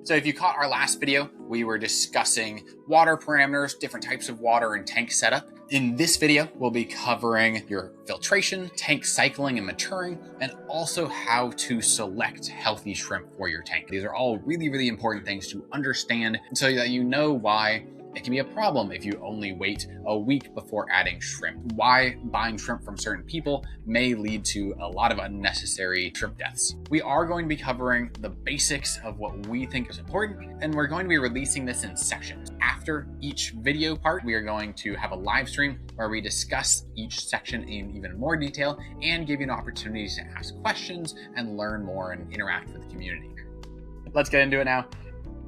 So if you caught our last video, we were discussing water parameters, different types of water, and tank setup. In this video, we'll be covering your filtration, tank cycling and maturing, and also how to select healthy shrimp for your tank. These are all really important things to understand so that you know why it can be a problem if you only wait a week before adding shrimp. Why buying shrimp from certain people may lead to a lot of unnecessary shrimp deaths. We are going to be covering the basics of what we think is important, and we're going to be releasing this in sections. After each video part, we are going to have a live stream where we discuss each section in even more detail and give you an opportunity to ask questions and learn more and interact with the community. Let's get into it now.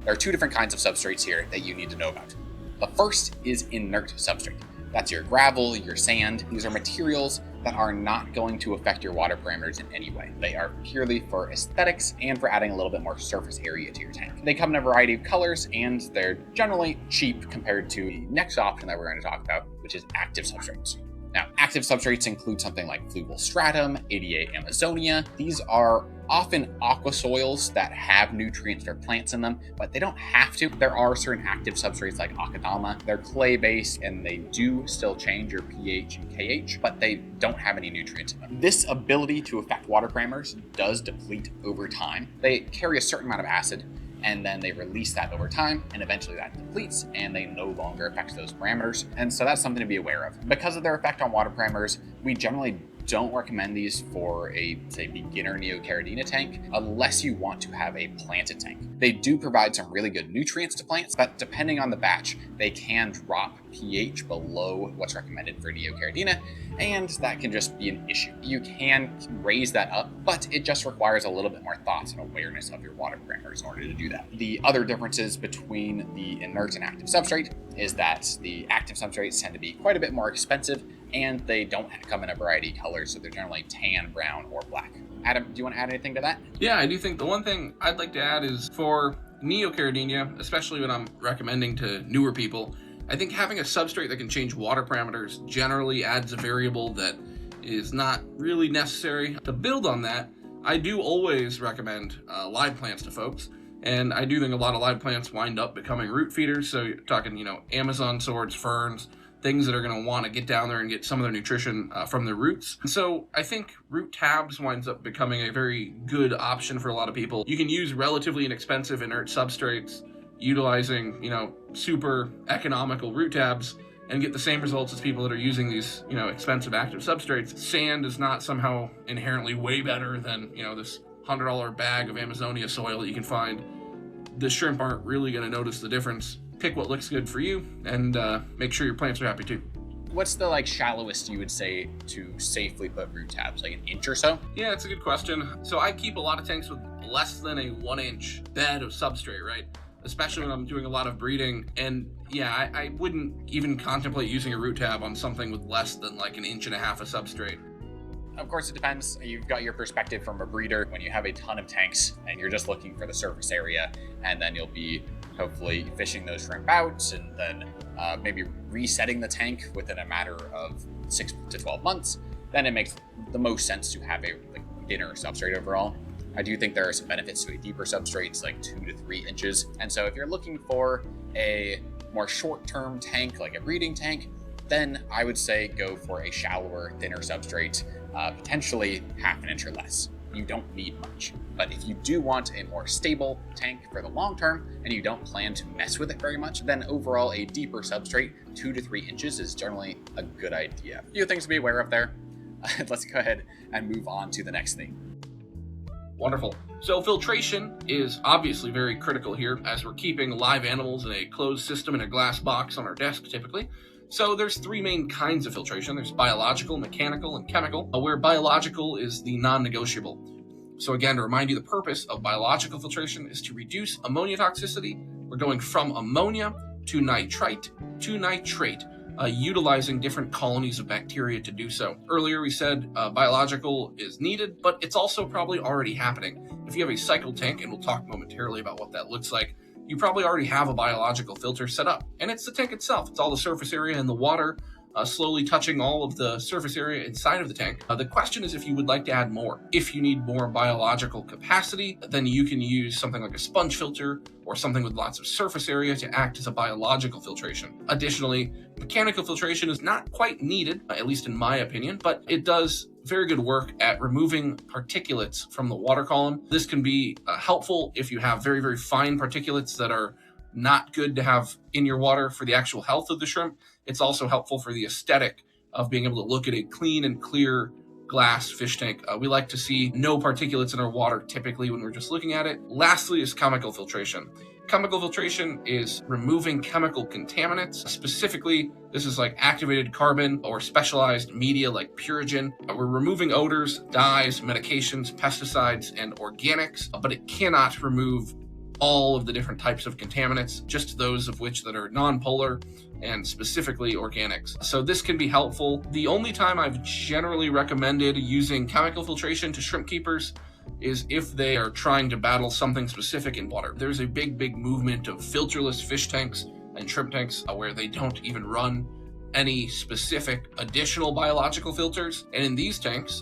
There are two different kinds of substrates here that you need to know about. The first is inert substrate. That's your gravel, your sand. These are materials that are not going to affect your water parameters in any way. They are purely for aesthetics and for adding a little bit more surface area to your tank. They come in a variety of colors and they're generally cheap compared to the next option that we're going to talk about, which is active substrates. Now, active substrates include something like fluval stratum, ADA Amazonia. These are often aqua soils that have nutrients for plants in them, but they don't have to. There are certain active substrates like akadama. They're clay-based and they do still change your pH and KH, but they don't have any nutrients in them. This ability to affect water parameters does deplete over time. They carry a certain amount of acid, and then they release that over time, and eventually that depletes, and they no longer affect those parameters. And so that's something to be aware of. Because of their effect on water parameters, we generally don't recommend these for a, say, beginner Neocaridina tank unless you want to have a planted tank. They do provide some really good nutrients to plants, but depending on the batch, they can drop pH below what's recommended for Neocaridina, and that can just be an issue. You can raise that up, but it just requires a little bit more thoughts and awareness of your water parameters in order to do that. The other differences between the inert and active substrate is that the active substrates tend to be quite a bit more expensive, and they don't come in a variety of colors, so they're generally tan, brown, or black. Adam, do you want to add anything to that? Yeah, I do think the one thing I'd like to add is for Neocaridina, especially when I'm recommending to newer people, I think having a substrate that can change water parameters generally adds a variable that is not really necessary. To build on that, I do always recommend live plants to folks. And I do think a lot of live plants wind up becoming root feeders. So you're talking, Amazon swords, ferns, things that are going to want to get down there and get some of their nutrition from their roots. And so I think root tabs winds up becoming a very good option for a lot of people. You can use relatively inexpensive inert substrates utilizing, super economical root tabs and get the same results as people that are using these, expensive active substrates. Sand is not somehow inherently way better than, this $100 bag of Amazonia soil that you can find. The shrimp aren't really going to notice the difference. Pick what looks good for you and make sure your plants are happy too. What's the shallowest you would say to safely put root tabs, like an inch or so? Yeah, it's a good question. So I keep a lot of tanks with less than a 1-inch bed of substrate, right? Especially when I'm doing a lot of breeding. And yeah, I wouldn't even contemplate using a root tab on something with less than like 1.5 inches of substrate. Of course, it depends. You've got your perspective from a breeder when you have a ton of tanks and you're just looking for the surface area, and then you'll be hopefully fishing those shrimp out and then maybe resetting the tank within a matter of 6 to 12 months. Then it makes the most sense to have a thinner substrate overall. I do think there are some benefits to a deeper substrate, like 2 to 3 inches. And so if you're looking for a more short-term tank, like a breeding tank, then I would say go for a shallower, thinner substrate, potentially 1/2 inch or less. You don't need much. But if you do want a more stable tank for the long term and you don't plan to mess with it very much, then overall a deeper substrate, 2 to 3 inches, is generally a good idea. A few things to be aware of there. Let's go ahead and move on to the next thing. Wonderful. So filtration is obviously very critical here, as we're keeping live animals in a closed system in a glass box on our desk typically. So there's 3 main kinds of filtration. There's biological, mechanical, and chemical, where biological is the non-negotiable. So again, to remind you, the purpose of biological filtration is to reduce ammonia toxicity. We're going from ammonia to nitrite to nitrate, utilizing different colonies of bacteria to do so. Earlier we said biological is needed, but it's also probably already happening. If you have a cycle tank, and we'll talk momentarily about what that looks like, you probably already have a biological filter set up. And it's the tank itself. It's all the surface area and the water slowly touching all of the surface area inside of the tank. The question is if you would like to add more. If you need more biological capacity, then you can use something like a sponge filter or something with lots of surface area to act as a biological filtration. Additionally, mechanical filtration is not quite needed, at least in my opinion, but it does very good work at removing particulates from the water column. This can be helpful if you have very, very fine particulates that are not good to have in your water for the actual health of the shrimp. It's also helpful for the aesthetic of being able to look at a clean and clear glass fish tank. We like to see no particulates in our water typically when we're just looking at it. Lastly is chemical filtration. Chemical filtration is removing chemical contaminants. Specifically, this is like activated carbon or specialized media like Purigen. We're removing odors, dyes, medications, pesticides, and organics, but it cannot remove all of the different types of contaminants, just those of which that are non-polar and specifically organics. So this can be helpful. The only time I've generally recommended using chemical filtration to shrimp keepers is if they are trying to battle something specific in water. There's a big movement of filterless fish tanks and shrimp tanks where they don't even run any specific additional biological filters. And in these tanks,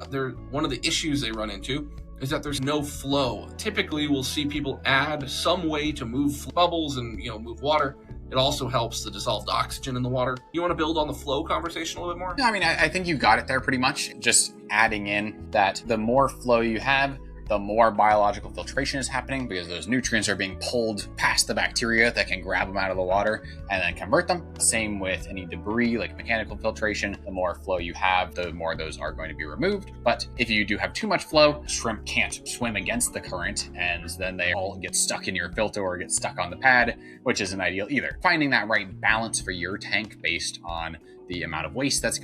one of the issues they run into is that there's no flow. Typically, we'll see people add some way to move bubbles and move water. It also helps the dissolved oxygen in the water. You want to build on the flow conversation a little bit more? Yeah, I mean, I think you got it there pretty much. Just adding in that the more flow you have, the more biological filtration is happening because those nutrients are being pulled past the bacteria that can grab them out of the water and then convert them. Same with any debris like mechanical filtration. The more flow you have, the more those are going to be removed. But if you do have too much flow, shrimp can't swim against the current and then they all get stuck in your filter or get stuck on the pad, which isn't ideal either. Finding that right balance for your tank based on the amount of waste that's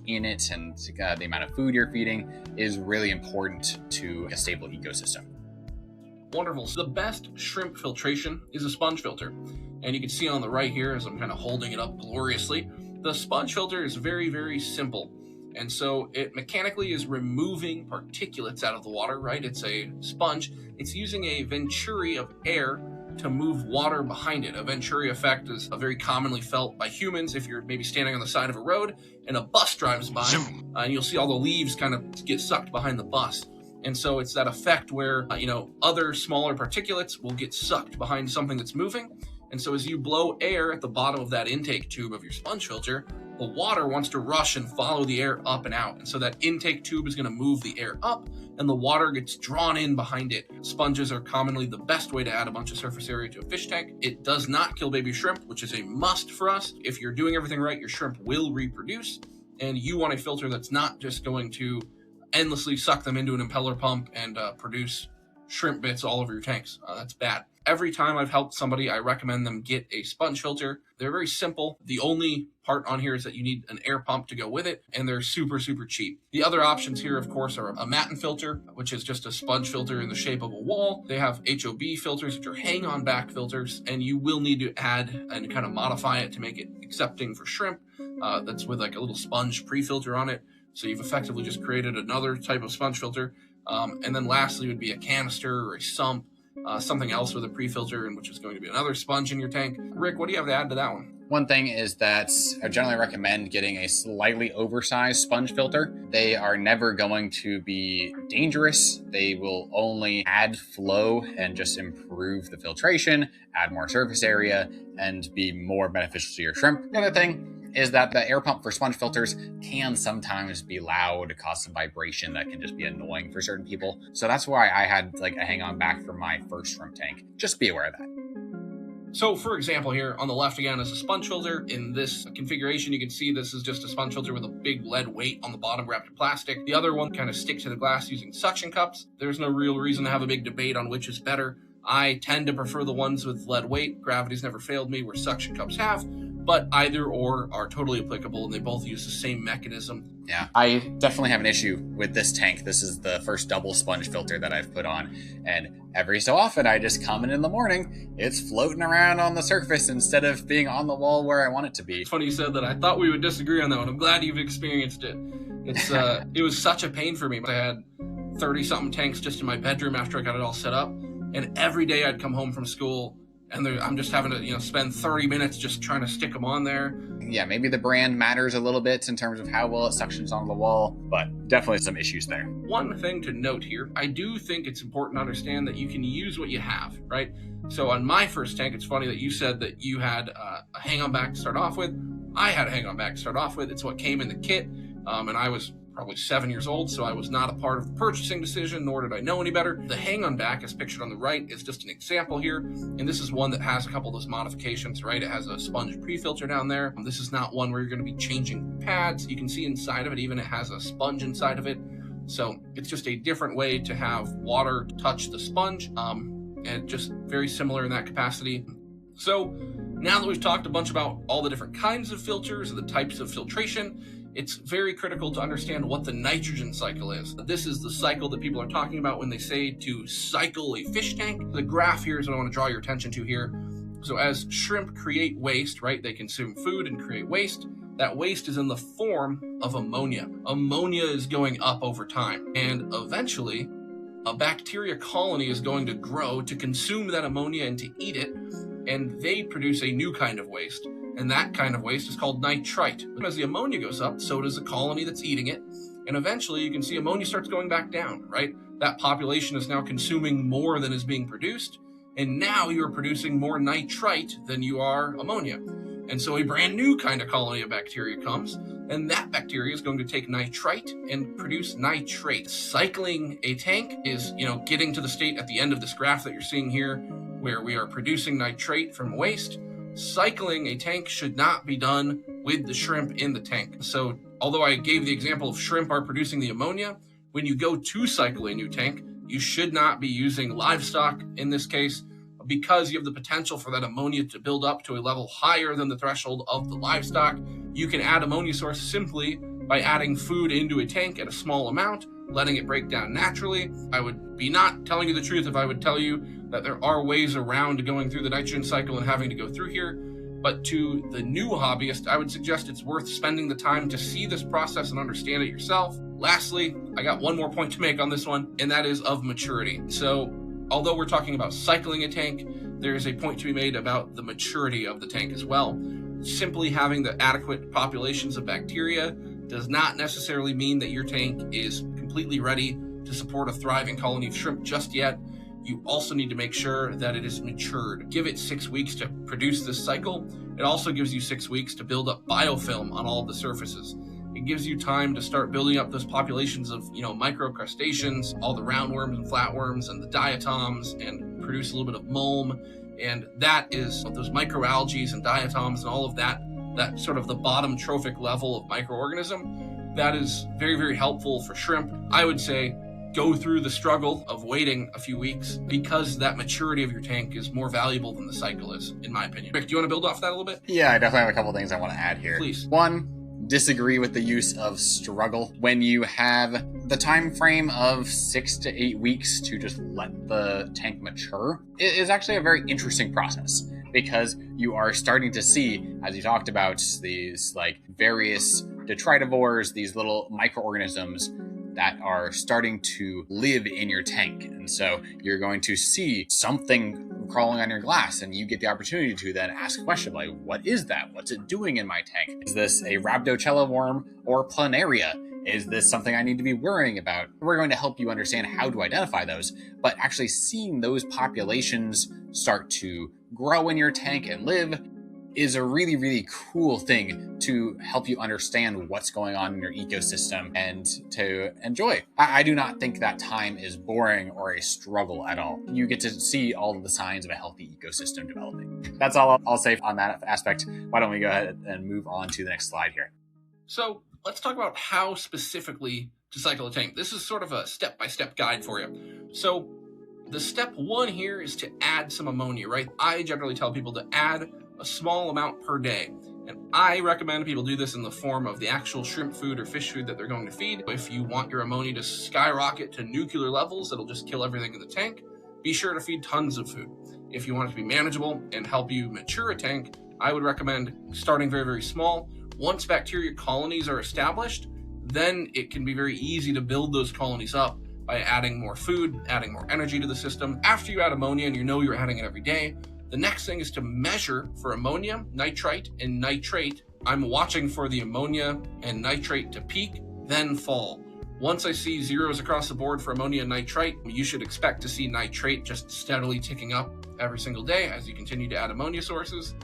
in it and the amount of food you're feeding is really important to a stable ecosystem. Wonderful. So the best shrimp filtration is a sponge filter. And you can see on the right here, as I'm kind of holding it up gloriously, the sponge filter is very, very simple. And so it mechanically is removing particulates out of the water, right? It's a sponge. It's using a venturi of air to move water behind it. A venturi effect is very commonly felt by humans if you're maybe standing on the side of a road and a bus drives by, and you'll see all the leaves kind of get sucked behind the bus. And so it's that effect where, other smaller particulates will get sucked behind something that's moving. And so as you blow air at the bottom of that intake tube of your sponge filter, the water wants to rush and follow the air up and out. And so that intake tube is going to move the air up and the water gets drawn in behind it. Sponges are commonly the best way to add a bunch of surface area to a fish tank. It does not kill baby shrimp, which is a must for us. If you're doing everything right, your shrimp will reproduce. And you want a filter that's not just going to endlessly suck them into an impeller pump and produce shrimp bits all over your tanks. That's bad. Every time I've helped somebody, I recommend them get a sponge filter. They're very simple. The only part on here is that you need an air pump to go with it, and they're super, super cheap. The other options here, of course, are a Matten filter, which is just a sponge filter in the shape of a wall. They have HOB filters, which are hang-on back filters, and you will need to add and kind of modify it to make it accepting for shrimp. That's with like a little sponge pre-filter on it. So you've effectively just created another type of sponge filter. And then lastly would be a canister or a sump, something else with a pre-filter, and which is going to be another sponge in your tank. Rick, what do you have to add to that one? One thing is that I generally recommend getting a slightly oversized sponge filter. They are never going to be dangerous. They will only add flow and just improve the filtration, add more surface area, and be more beneficial to your shrimp. The other thing is that the air pump for sponge filters can sometimes be loud, cause some vibration that can just be annoying for certain people. So that's why I had like a hang-on back for my first shrimp tank. Just be aware of that. So for example here, on the left again is a sponge filter. In this configuration, you can see this is just a sponge filter with a big lead weight on the bottom wrapped in plastic. The other one kind of sticks to the glass using suction cups. There's no real reason to have a big debate on which is better. I tend to prefer the ones with lead weight. Gravity's never failed me where suction cups have, but either or are totally applicable and they both use the same mechanism. Yeah, I definitely have an issue with this tank. This is the first double sponge filter that I've put on, and every so often I just come in the morning, it's floating around on the surface instead of being on the wall where I want it to be. It's funny you said that. I thought we would disagree on that one. I'm glad you've experienced it. It's it was such a pain for me. I had 30-something tanks just in my bedroom after I got it all set up, and every day I'd come home from school and I'm just having to spend 30 minutes just trying to stick them on there. Yeah, maybe the brand matters a little bit in terms of how well it suctions on the wall, but definitely some issues there. One thing to note here, I do think it's important to understand that you can use what you have, right? So on my first tank, it's funny that you said that you had a hang-on back to start off with. I had a hang-on back to start off with. It's what came in the kit, and I was probably 7 years old, so I was not a part of the purchasing decision, nor did I know any better. The hang-on back, as pictured on the right, is just an example here, and this is one that has a couple of those modifications, right? It has a sponge pre-filter down there. This is not one where you're going to be changing pads. You can see inside of it, even it has a sponge inside of it. So it's just a different way to have water touch the sponge, and just very similar in that capacity. So now that we've talked a bunch about all the different kinds of filters and the types of filtration, it's very critical to understand what the nitrogen cycle is. This is the cycle that people are talking about when they say to cycle a fish tank. The graph here is what I want to draw your attention to here. So as shrimp create waste, right, they consume food and create waste. That waste is in the form of ammonia. Ammonia is going up over time, and eventually a bacteria colony is going to grow to consume that ammonia and to eat it, and they produce a new kind of waste. And that kind of waste is called nitrite. As the ammonia goes up, so does the colony that's eating it. And eventually you can see ammonia starts going back down, right? That population is now consuming more than is being produced. And now you're producing more nitrite than you are ammonia. And so a brand new kind of colony of bacteria comes, and that bacteria is going to take nitrite and produce nitrate. Cycling a tank is, getting to the state at the end of this graph that you're seeing here, where we are producing nitrate from waste. Cycling a tank should not be done with the shrimp in the tank. So although I gave the example of shrimp are producing the ammonia, when you go to cycle a new tank, you should not be using livestock in this case, because you have the potential for that ammonia to build up to a level higher than the threshold of the livestock. You can add ammonia source simply by adding food into a tank at a small amount, letting it break down naturally. I would be not telling you the truth if I would tell you that there are ways around going through the nitrogen cycle and having to go through here. But to the new hobbyist, I would suggest it's worth spending the time to see this process and understand it yourself. Lastly, I got one more point to make on this one, and that is of maturity. So although we're talking about cycling a tank, there is a point to be made about the maturity of the tank as well. Simply having the adequate populations of bacteria does not necessarily mean that your tank is completely ready to support a thriving colony of shrimp just yet. You also need to make sure that it is matured. Give it 6 weeks to produce this cycle. It also gives you 6 weeks to build up biofilm on all of the surfaces. It gives you time to start building up those populations of, microcrustaceans, all the roundworms and flatworms and the diatoms, and produce a little bit of mulm. And that is those microalgae and diatoms and all of that sort of the bottom trophic level of microorganism. That is very, very helpful for shrimp. I would say go through the struggle of waiting a few weeks, because that maturity of your tank is more valuable than the cycle is, in my opinion. Rick, do you want to build off that a little bit? Yeah, I definitely have a couple things I want to add here. Please. One, disagree with the use of struggle. When you have the time frame of 6 to 8 weeks to just let the tank mature, it is actually a very interesting process, because you are starting to see, as you talked about, these various detritivores, these little microorganisms that are starting to live in your tank. And so you're going to see something crawling on your glass, and you get the opportunity to then ask a question like, what is that? What's it doing in my tank? Is this a rhabdocella worm or planaria? Is this something I need to be worrying about? We're going to help you understand how to identify those, but actually seeing those populations start to grow in your tank and live is a really, really cool thing to help you understand what's going on in your ecosystem and to enjoy. I do not think that time is boring or a struggle at all. You get to see all of the signs of a healthy ecosystem developing. That's all I'll say on that aspect. Why don't we go ahead and move on to the next slide here. So let's talk about how specifically to cycle a tank. This is sort of a step-by-step guide for you. So the step one here is to add some ammonia, right? I generally tell people to add a small amount per day. And I recommend people do this in the form of the actual shrimp food or fish food that they're going to feed. If you want your ammonia to skyrocket to nuclear levels that'll just kill everything in the tank, be sure to feed tons of food. If you want it to be manageable and help you mature a tank, I would recommend starting very, very small. Once bacteria colonies are established, then it can be very easy to build those colonies up by adding more food, adding more energy to the system. After you add ammonia and you know you're adding it every day, The next thing is to measure for ammonia, nitrite, and nitrate. I'm watching for the ammonia and nitrate to peak, then fall. Once I see zeros across the board for ammonia and nitrite, you should expect to see nitrate just steadily ticking up every single day as you continue to add ammonia sources.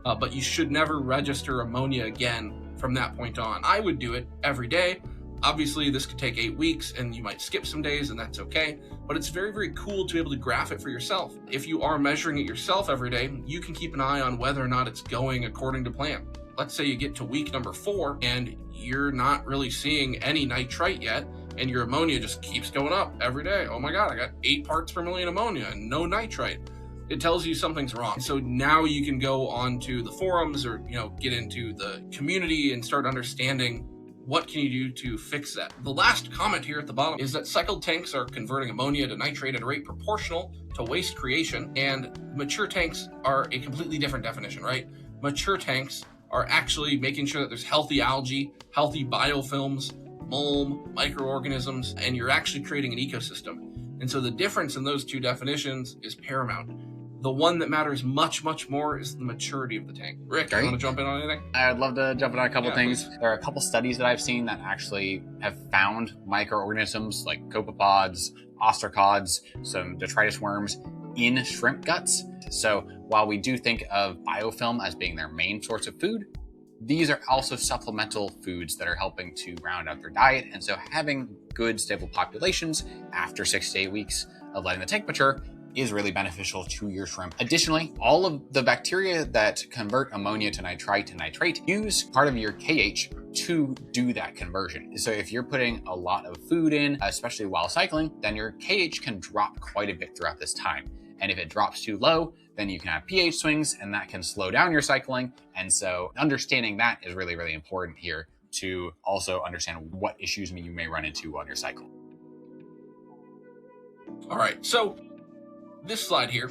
But you should never register ammonia again from that point on. I would do it every day. Obviously, this could take 8 weeks and you might skip some days, and that's okay. But it's very, very cool to be able to graph it for yourself. If you are measuring it yourself every day, you can keep an eye on whether or not it's going according to plan. Let's say you get to week number 4 and you're not really seeing any nitrite yet, and your ammonia just keeps going up every day. Oh my God, I got 8 parts per million ammonia and no nitrite. It tells you something's wrong. So now you can go onto the forums or, get into the community and start understanding what can you do to fix that. The last comment here at the bottom is that cycled tanks are converting ammonia to nitrate at a rate proportional to waste creation, and mature tanks are a completely different definition, right? Mature tanks are actually making sure that there's healthy algae, healthy biofilms, mold, microorganisms, and you're actually creating an ecosystem. And so the difference in those two definitions is paramount. The one that matters much, much more is the maturity of the tank. Rick, you want to jump in on anything? I'd love to jump in on a couple things. Please. There are a couple studies that I've seen that actually have found microorganisms like copepods, ostracods, some detritus worms in shrimp guts. So while we do think of biofilm as being their main source of food, these are also supplemental foods that are helping to round out their diet. And so having good, stable populations after 6 to 8 weeks of letting the tank mature is really beneficial to your shrimp. Additionally, all of the bacteria that convert ammonia to nitrite and nitrate use part of your KH to do that conversion. So if you're putting a lot of food in, especially while cycling, then your KH can drop quite a bit throughout this time. And if it drops too low, then you can have pH swings and that can slow down your cycling. And so understanding that is really, really important here to also understand what issues you may run into on your cycle. All right, so this slide here,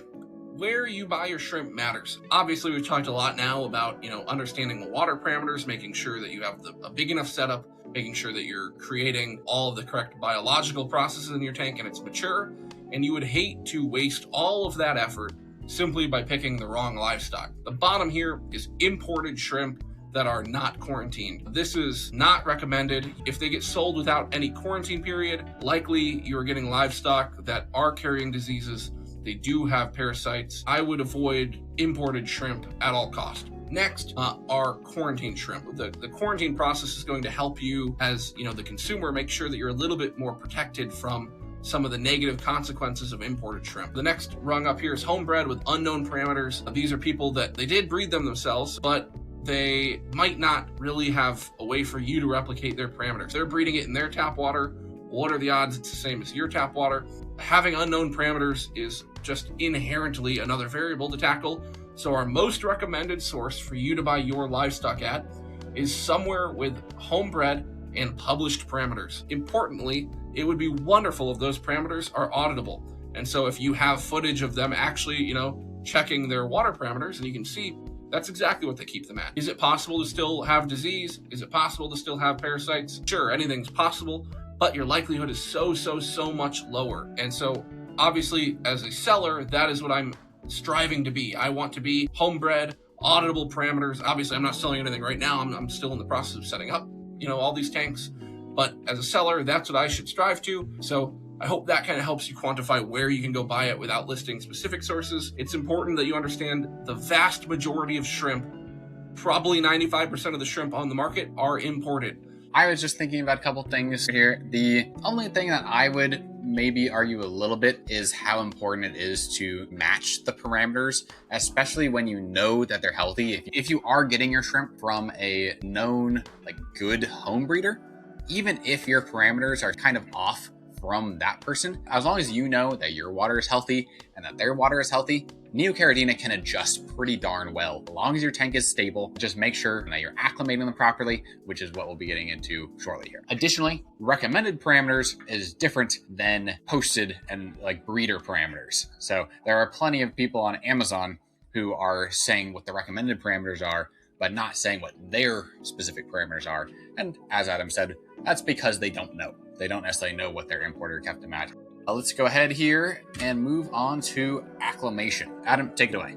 where you buy your shrimp matters. Obviously, we've talked a lot now about, understanding the water parameters, making sure that you have a big enough setup, making sure that you're creating all of the correct biological processes in your tank and it's mature. And you would hate to waste all of that effort simply by picking the wrong livestock. The bottom here is imported shrimp that are not quarantined. This is not recommended. If they get sold without any quarantine period, likely you're getting livestock that are carrying diseases. They do have parasites. I would avoid imported shrimp at all costs. Next are quarantine shrimp. The quarantine process is going to help you as the consumer make sure that you're a little bit more protected from some of the negative consequences of imported shrimp. The next rung up here is homebred with unknown parameters. These are people that they did breed them themselves, but they might not really have a way for you to replicate their parameters. They're breeding it in their tap water. What are the odds it's the same as your tap water? Having unknown parameters is just inherently another variable to tackle. So our most recommended source for you to buy your livestock at is somewhere with homebred and published parameters. Importantly, it would be wonderful if those parameters are auditable. And so if you have footage of them actually, checking their water parameters, and you can see that's exactly what they keep them at. Is it possible to still have disease? Is it possible to still have parasites? Sure, anything's possible, but your likelihood is so much lower. And so obviously as a seller, that is what I'm striving to be. I want to be homebred, auditable parameters. Obviously I'm not selling anything right now. I'm still in the process of setting up, all these tanks. But as a seller, that's what I should strive to. So I hope that kind of helps you quantify where you can go buy it without listing specific sources. It's important that you understand the vast majority of shrimp, probably 95% of the shrimp on the market, are imported. I was just thinking about a couple things here. The only thing that I would maybe argue a little bit is how important it is to match the parameters, especially when you know that they're healthy. If you are getting your shrimp from a known, good home breeder, even if your parameters are kind of off from that person, as long as you know that your water is healthy and that their water is healthy, Neocaridina can adjust pretty darn well. As long as your tank is stable, just make sure that you're acclimating them properly, which is what we'll be getting into shortly here. Additionally, recommended parameters is different than posted and breeder parameters. So there are plenty of people on Amazon who are saying what the recommended parameters are, but not saying what their specific parameters are. And as Adam said, that's because they don't know. They don't necessarily know what their importer kept them at. Let's go ahead here and move on to acclimation. Adam, take it away.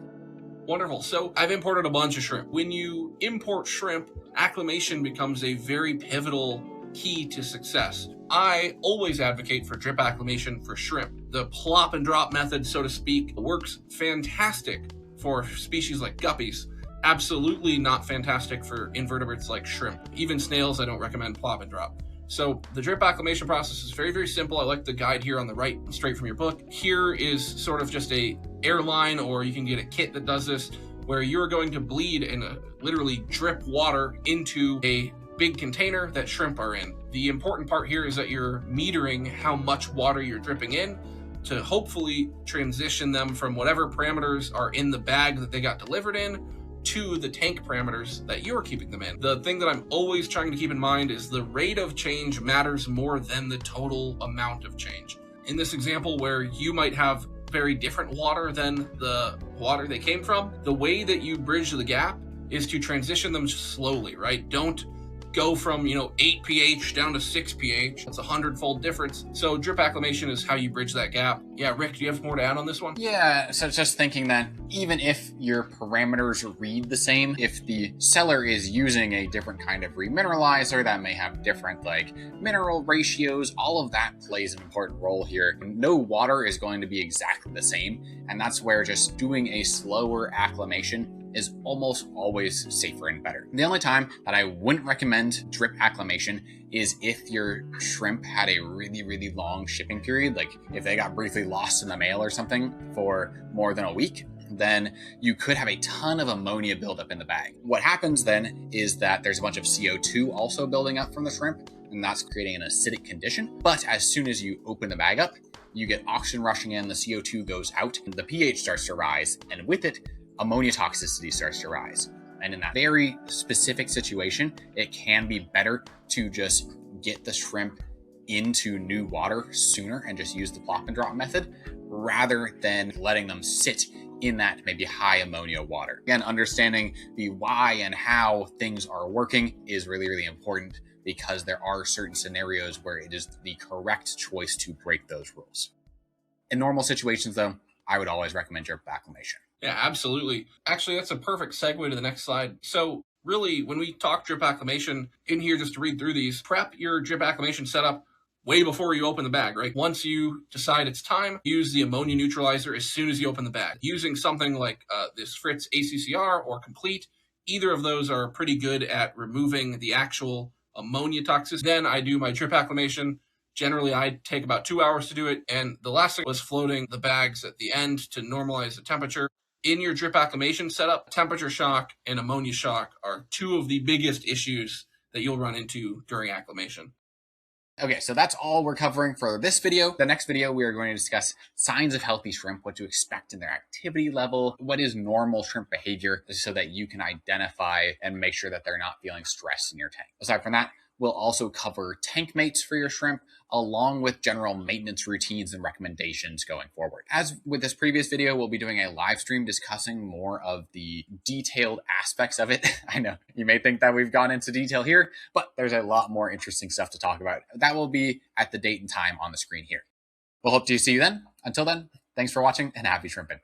Wonderful. So I've imported a bunch of shrimp. When you import shrimp, acclimation becomes a very pivotal key to success. I always advocate for drip acclimation for shrimp. The plop and drop method, so to speak, works fantastic for species like guppies. Absolutely not fantastic for invertebrates like shrimp. Even snails, I don't recommend plop and drop. So the drip acclimation process is very, very simple. I like the guide here on the right, straight from your book. Here is sort of just a airline, or you can get a kit that does this, where you're going to bleed and literally drip water into a big container that shrimp are in. The important part here is that you're metering how much water you're dripping in to hopefully transition them from whatever parameters are in the bag that they got delivered in to the tank parameters that you're keeping them in. The thing that I'm always trying to keep in mind is the rate of change matters more than the total amount of change. In this example, where you might have very different water than the water they came from, the way that you bridge the gap is to transition them slowly, right? Don't go from 8 pH down to 6 pH. That's a 100-fold difference. So drip acclimation is how you bridge that gap. Yeah, Rick, do you have more to add on this one? Yeah, so just thinking that even if your parameters read the same, if the seller is using a different kind of remineralizer that may have different mineral ratios, all of that plays an important role here. No water is going to be exactly the same, and that's where just doing a slower acclimation is almost always safer and better. The only time that I wouldn't recommend drip acclimation is if your shrimp had a really, really long shipping period, like if they got briefly lost in the mail or something for more than a week, then you could have a ton of ammonia buildup in the bag. What happens then is that there's a bunch of CO2 also building up from the shrimp, and that's creating an acidic condition. But as soon as you open the bag up, you get oxygen rushing in, the CO2 goes out, the pH starts to rise, and with it, ammonia toxicity starts to rise. And in that very specific situation, it can be better to just get the shrimp into new water sooner and just use the plop and drop method rather than letting them sit in that maybe high ammonia water. Again, understanding the why and how things are working is really, really important, because there are certain scenarios where it is the correct choice to break those rules. In normal situations, though, I would always recommend drip acclimation. Yeah, absolutely. Actually, that's a perfect segue to the next slide. So really, when we talk drip acclimation in here, just to read through these, prep your drip acclimation setup way before you open the bag, right? Once you decide it's time, use the ammonia neutralizer as soon as you open the bag. Using something like this Fritz ACCR or Complete, either of those are pretty good at removing the actual ammonia toxicity. Then I do my drip acclimation. Generally, I take about 2 hours to do it. And the last thing was floating the bags at the end to normalize the temperature. In your drip acclimation setup, temperature shock and ammonia shock are two of the biggest issues that you'll run into during acclimation. Okay, so that's all we're covering for this video. The next video, we are going to discuss signs of healthy shrimp, what to expect in their activity level, what is normal shrimp behavior, so that you can identify and make sure that they're not feeling stress in your tank. Aside from that, we'll also cover tank mates for your shrimp, along with general maintenance routines and recommendations going forward. As with this previous video, we'll be doing a live stream discussing more of the detailed aspects of it. I know you may think that we've gone into detail here, but there's a lot more interesting stuff to talk about. That will be at the date and time on the screen here. We'll hope to see you then. Until then, thanks for watching and happy shrimping.